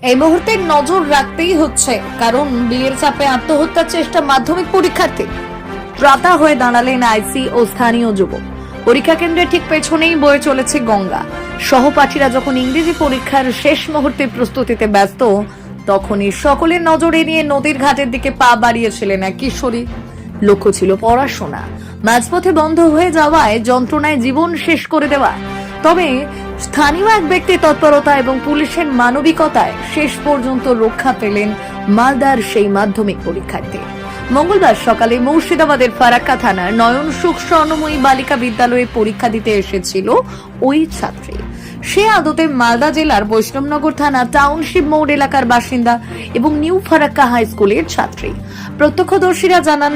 এই মুহূর্তে নজর রাখতেই হচ্ছে, কারণ বিয়ের চাপে আত্মহত্যার চেষ্টা মাধ্যমিক পরীক্ষার্থী। ত্রাতা হয়ে দাঁড়ালেন আইসি ও স্থানীয় যুবক। পরীক্ষা কেন্দ্রের ঠিক পেছনেই বয়ে চলেছে গঙ্গা। সহপাঠীরা যখন ইংরেজি পরীক্ষার শেষ মুহূর্তে প্রস্তুতিতে ব্যস্ত, তখনই সকলের নজর এড়িয়ে নদীর ঘাটের দিকে পা বাড়িয়েছিলেন এক কিশোরী। লক্ষ্য ছিল পড়াশোনা, মাঝপথে বন্ধ হয়ে যাওয়ায় যন্ত্রণায় জীবন শেষ করে দেওয়া। তবে স্থানীয় এক ব্যক্তির তৎপরতা এবং পুলিশের মানবিকতায় শেষ পর্যন্ত রক্ষা পেলেন মালদার সেই মাধ্যমিক পরীক্ষার্থী। মঙ্গলবার সকালে মুর্শিদাবাদের ফারাক্কা থানার নয়ন সুখ স্বর্ণময়ী বালিকা বিদ্যালয়ে পরীক্ষা দিতে এসেছিল ওই ছাত্রী। সে আদতে মালদা জেলার বৈষ্ণবনগর থানা টাউনশিপ মোড় এলাকার বাসিন্দা এবং নিউ ফারাক্কা হাই স্কুলের ছাত্রী। প্রত্যক্ষদর্শীরা জানান,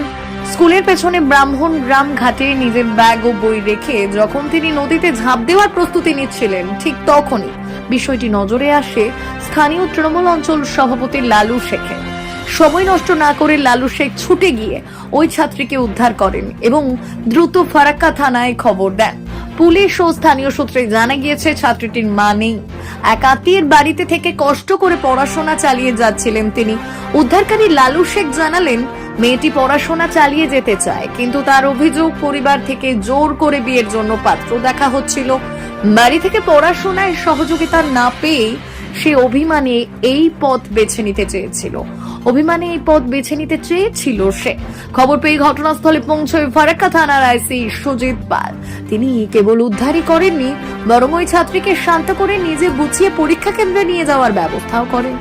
স্কুলের পেছনে ব্রাহ্মণ গ্রাম ঘাটে নিজের ব্যাগ ও বই রেখে যখন তিনি নদীতে ঝাঁপ দেওয়ার প্রস্তুতি নিচ্ছিলেন, ঠিক তখনই বিষয়টি নজরে আসে স্থানীয় তৃণমূল অঞ্চল সভাপতি লালু শেখের। সময় নষ্ট না করে লালু শেখ ছুটে গিয়ে ওই ছাত্রীকে উদ্ধার করেন এবং দ্রুত ফারাক্কা থানায় খবর দেন। পুলিশ ও স্থানীয় সূত্রে জানা গিয়েছে, ছাত্রীটির মা নেই। এক আত্মীয়ের বাড়িতে থেকে কষ্ট করে পড়াশোনা চালিয়ে যাচ্ছিলেন তিনি। উদ্ধারকারী লালু শেখ জানালেন, মেয়েটি পড়াশোনা চালিয়ে যেতে চায়, কিন্তু তার অভিযোগ পরিবার থেকে জোর করে বিয়ের জন্য পাত্র দেখা হচ্ছিল। বাড়ি থেকে পড়াশোনায় সহযোগিতা না পেয়ে সে অভিমানে এই পথ বেছে নিতে চেয়েছিল সে। খবর পেয়ে ঘটনাস্থলে পৌঁছয় ফারাক্কা থানার আইসি সুজিত পাল। তিনি কেবল উদ্ধারই করেননি, বরং ওই ছাত্রীকে শান্ত করে নিজে বুঝিয়ে পরীক্ষা কেন্দ্রে নিয়ে যাওয়ার ব্যবস্থাও করেন।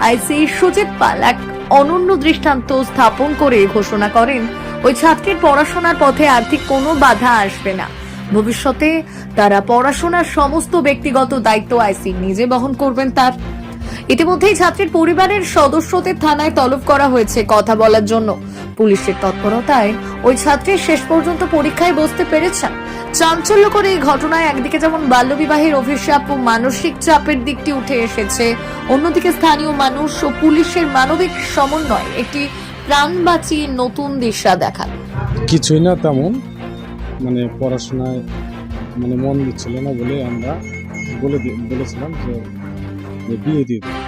আইসি সুজিত পাল এক অনন্য দৃষ্টান্ত স্থাপন করে ঘোষণা করেন, ওই ছাত্রীর পড়াশোনার পথে আর্থিক কোনো বাধা আসবে না। ভবিষ্যতে তারা পড়াশোনার সমস্ত ব্যক্তিগত দায়িত্ব আইসি নিজে বহন করবেন তার। ইতিমধ্যেই ছাত্রীর পরিবারের সদস্যদের থানায় তলব করা হয়েছে কথা বলার জন্য। পুলিশের তৎপরতায় ওই ছাত্রী শেষ পর্যন্ত পরীক্ষায় বসতে পেরেছেন। চাঞ্চল্যকর এই ঘটনায় একদিকে যেমন বাল্যবিবাহের অভিশাপ ও মানসিক চাপের দিকটি উঠে এসেছে, অন্যদিকে স্থানীয় মানুষ ও পুলিশের মানবিক সমন্বয় একটি প্রাণ বাঁচিয়ে নতুন দিশা দেখাল। কিছুই না তেমন, পড়াশোনায় মন দিচ্ছিল না বলে আমরা বলেছিলাম যে বিয়ে দিয়ে দিই।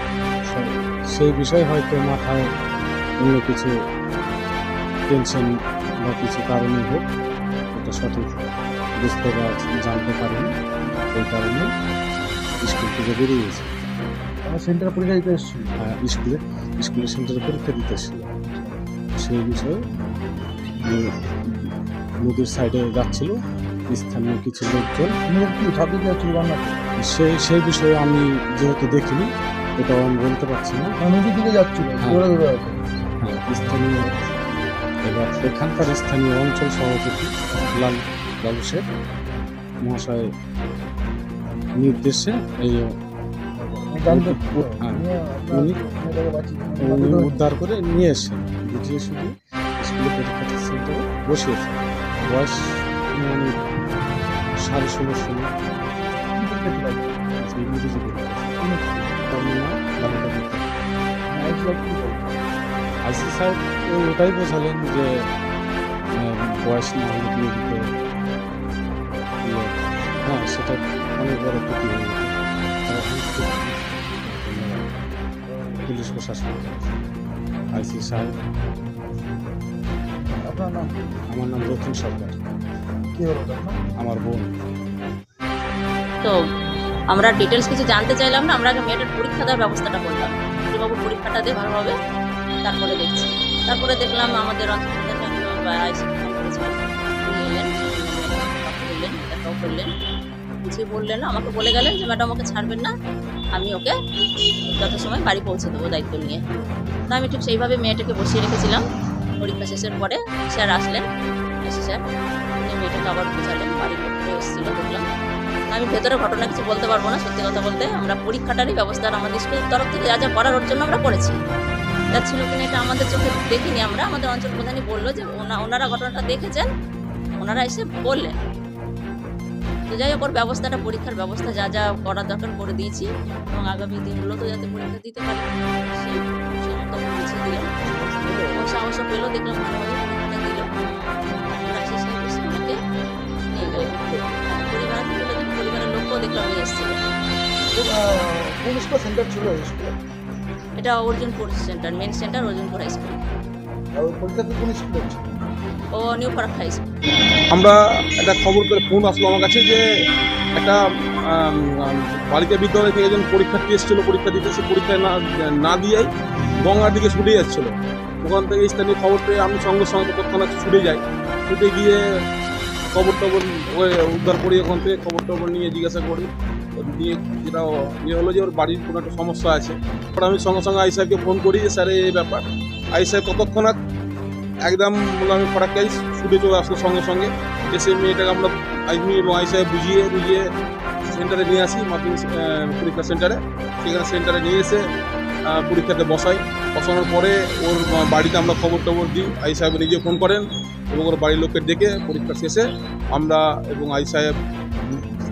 সেই বিষয়ে হয়তো মাথায় অন্য কিছু টেনশন বা কিছু কারণে হোক, এটা সঠিক বুঝতে বা জানতে পারিনি। এই কারণে স্কুল থেকে বেরিয়ে গেছি। সেন্টারে পরীক্ষা দিতে এসেছিল? হ্যাঁ, স্কুলের সেন্টারে পরীক্ষা দিতে এসেছিল। সেই বিষয়ে নদীর সাইডে যাচ্ছিল স্থানীয় কিছু লোকজন। সেই বিষয়ে আমি যেহেতু দেখিনি, এটাও আমি বলতে পারছি না। নদীর দিকে যাচ্ছিল? হ্যাঁ, স্থানীয় এবার এখানকার স্থানীয় অঞ্চল সভাপতি লালু শেখ মহাশয় নির্দেশে উনি উদ্ধার করে নিয়ে এসে বুঝিয়ে শুধু স্কুলে পরীক্ষা সেন্টারে বসিয়েছে। বয়স 16.5 ইংরেজি আইসি সাহেব ওটাই বোঝালেন যে বয়স না হলে বিয়ে দিতে, হ্যাঁ সেটা অনেক বড় ক্ষতি হয়ে যেত। পুলিশ প্রশাসন, আইসি সাহেব। আপনার নাম? আমার নাম রতন সরকার। কি হলো? আমার বোন। তো আমরা ডিটেলস কিছু জানতে চাইলাম না, আমরা আগে মেয়েটার পরীক্ষা দেওয়ার ব্যবস্থাটা করলাম। বাবু পরীক্ষাটা দিয়ে ভালোভাবে, তারপরে দেখছি। তারপরে দেখলাম আমাদের অঞ্চল দেখাও করলেন, বুঝিয়ে বললেন, আমাকে বলে গেলেন যে ম্যাডাম ওকে ছাড়বেন না, আমি ওকে যথাসময় বাড়ি পৌঁছে দেবো দায়িত্ব নিয়ে। তো আমি ঠিক সেইভাবে মেয়েটাকে বসিয়ে রেখেছিলাম। পরীক্ষা শেষের পরে স্যার আসলেন, স্যার উনি মেয়েটাকে আবার বোঝালেন, বাড়ি পড়তে এসেছিলো দেখলাম। আমি ভেতরে ঘটনা কিছু বলতে পারবো না, সত্যি কথা বলতে। আমরা পরীক্ষাটারই ব্যবস্থা আমাদের স্কুলের তরফ থেকে যা যা করার ওর জন্য আমরা করেছি। যাচ্ছিল কিনা এটা আমাদের চোখে দেখিনি আমরা, আমাদের অঞ্চল প্রধানই বললো যে ওনারা ঘটনাটা দেখেছেন, ওনারা এসে বললেন। তো যাই হোক, ওর ব্যবস্থাটা, পরীক্ষার ব্যবস্থা যা যা করার দরকার করে দিয়েছি, এবং আগামী দিনগুলো তো যাতে পরীক্ষা দিতে পারে সেই মতো বুঝিয়ে দিলাম। ও সাহস পেলো, দেখলাম ভালোভাবে পরীক্ষাটা দিল। আমরা এসে আমাকে নিয়ে গেল পরিবারের লোককেও দেখলাম নিয়ে এসেছিল। কোন স্কুল সেন্টার ছিল? এটা Arjunpur centre, main centre Arjunpur High School. আর ওই পরীক্ষাতে কোন স্কুলে হচ্ছে? ও নিউ পার্ক হাই স্কুল। আমরা একটা খবর করে ফোন আসলো আমার কাছে যে একটা বালিকা বিদ্যালয় থেকে একজন পরীক্ষার্থী এসেছিলো পরীক্ষা দিতে, সে পরীক্ষা না দিয়েই গঙ্গার দিকে ছুটে যাচ্ছিলো। ওখান থেকে স্থানীয় খবর পেয়ে আমি সঙ্গে সঙ্গে তৎক্ষণাৎ ছুটে যাই, ছুটে গিয়ে খবর টবর উদ্ধার করি, ওখান থেকে খবর টবর নিয়ে জিজ্ঞাসা করি, নিয়ে যেটা হলো যে ওর বাড়ির কোনো একটা সমস্যা আছে। তারপর আমি সঙ্গে সঙ্গে আই সাহেবকে ফোন করি যে স্যার এই ব্যাপার। আই সাহেব তৎক্ষণাৎ একদম বলে আমি ফটাক্কাই ছুটে চলে আসলো সঙ্গে সঙ্গে, এসে মেয়েটাকে আমরা আমি এবং আই সাহেব বুঝিয়ে সেন্টারে নিয়ে আসি, মাধ্যমিক পরীক্ষা সেন্টারে। সেখানে সেন্টারে নিয়ে এসে পরীক্ষাতে বসানোর পরে ওর বাড়িতে আমরা খবর টবর দিই। আই সাহেব নিজে ফোন করেন এবং ওর বাড়ির লোককে ডেকে পরীক্ষা শেষে আমরা এবং আই সাহেব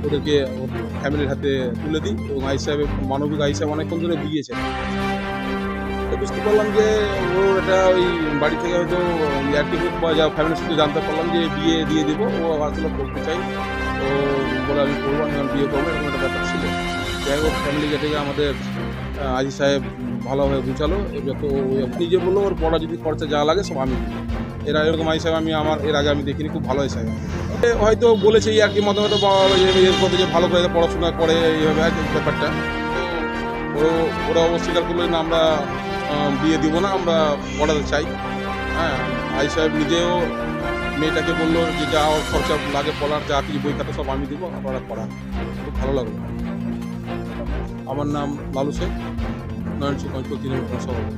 ওদেরকে ওর ফ্যামিলির হাতে তুলে দিই। এবং আই সাহেবের মানবিক আই সাহেব অনেকক্ষণ ধরে বুঝিয়েছেন। বুঝতে পারলাম যে ওর এটা ওই বাড়ি থেকে হয়তো ইয়ারটি হোক বা যা ফ্যামিলির সাথে জানতে পারলাম যে বিয়ে দিয়ে দেবো, ও আসলে করতে চাই, তো বলে আমি করবো, আমি বিয়ে করবো, এরকম একটা ব্যাপার ছিল। যাই হোক ফ্যামিলি থেকে আমাদের আজি সাহেব ভালোভাবে বুঝালো, যত নিজে বললো ওর পড়া যদি খরচা যা লাগে সব আমি দিই। এর এরকম আই সাহেব আমি এর আগে আমি দেখিনি, খুব ভালো আই সাহেব। হয়তো বলেছে এই আর কি মাধ্যমে তো এর করতে যে ভালো করে পড়াশোনা করে এইভাবে আর কি ব্যাপারটা। তো ওরা অস্বীকার করলো না আমরা বিয়ে দিব না, আমরা পড়াতে চাই। হ্যাঁ, আই সাহেব নিজেও মেয়েটাকে বললো যে যা ওর খরচা লাগে পড়ার, যা কিছু বই খাতা সব আমি দিব, আপনারা পড়ান। খুব ভালো লাগলো। আমার নাম লালু শেখ, নয়ন সুকঞ্চ তৃণমূল সভাপতি।